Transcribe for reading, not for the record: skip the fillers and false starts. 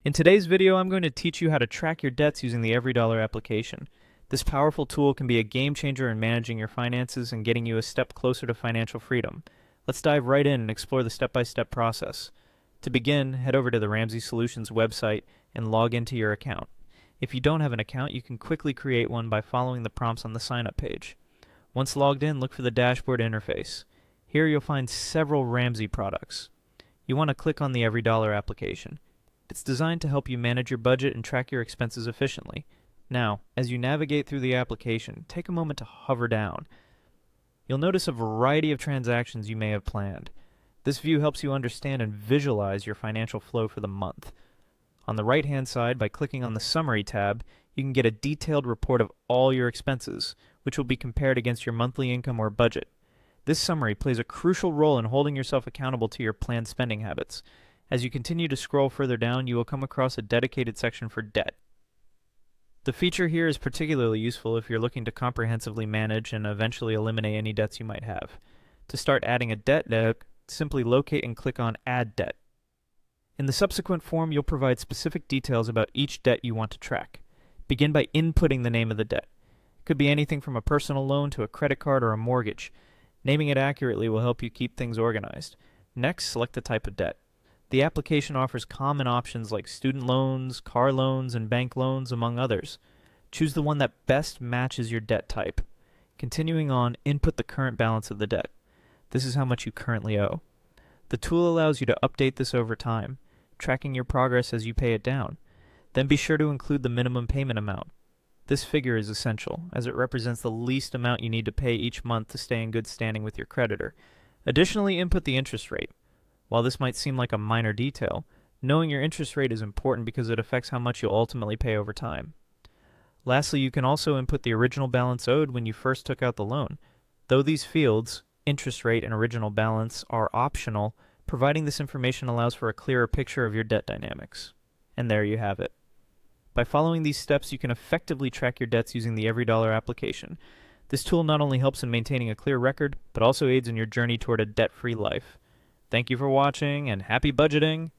In today's video, I'm going to teach you how to track your debts using the EveryDollar application. This powerful tool can be a game changer in managing your finances and getting you a step closer to financial freedom. Let's dive right in and explore the step-by-step process. To begin, head over to the Ramsey Solutions website and log into your account. If you don't have an account, you can quickly create one by following the prompts on the sign-up page. Once logged in, look for the dashboard interface. Here you'll find several Ramsey products. You want to click on the EveryDollar application. It's designed to help you manage your budget and track your expenses efficiently. Now, as you navigate through the application, take a moment to hover down. You'll notice a variety of transactions you may have planned. This view helps you understand and visualize your financial flow for the month. On the right-hand side, by clicking on the Summary tab, you can get a detailed report of all your expenses, which will be compared against your monthly income or budget. This summary plays a crucial role in holding yourself accountable to your planned spending habits. As you continue to scroll further down, you will come across a dedicated section for debt. The feature here is particularly useful if you're looking to comprehensively manage and eventually eliminate any debts you might have. To start adding a debt deck, simply locate and click on Add Debt. In the subsequent form, you'll provide specific details about each debt you want to track. Begin by inputting the name of the debt. It could be anything from a personal loan to a credit card or a mortgage. Naming it accurately will help you keep things organized. Next, select the type of debt. The application offers common options like student loans, car loans, and bank loans, among others. Choose the one that best matches your debt type. Continuing on, input the current balance of the debt. This is how much you currently owe. The tool allows you to update this over time, tracking your progress as you pay it down. Then be sure to include the minimum payment amount. This figure is essential, as it represents the least amount you need to pay each month to stay in good standing with your creditor. Additionally, input the interest rate. While this might seem like a minor detail, knowing your interest rate is important because it affects how much you'll ultimately pay over time. Lastly, you can also input the original balance owed when you first took out the loan. Though these fields, interest rate and original balance, are optional, providing this information allows for a clearer picture of your debt dynamics. And there you have it. By following these steps, you can effectively track your debts using the EveryDollar application. This tool not only helps in maintaining a clear record, but also aids in your journey toward a debt-free life. Thank you for watching, and happy budgeting!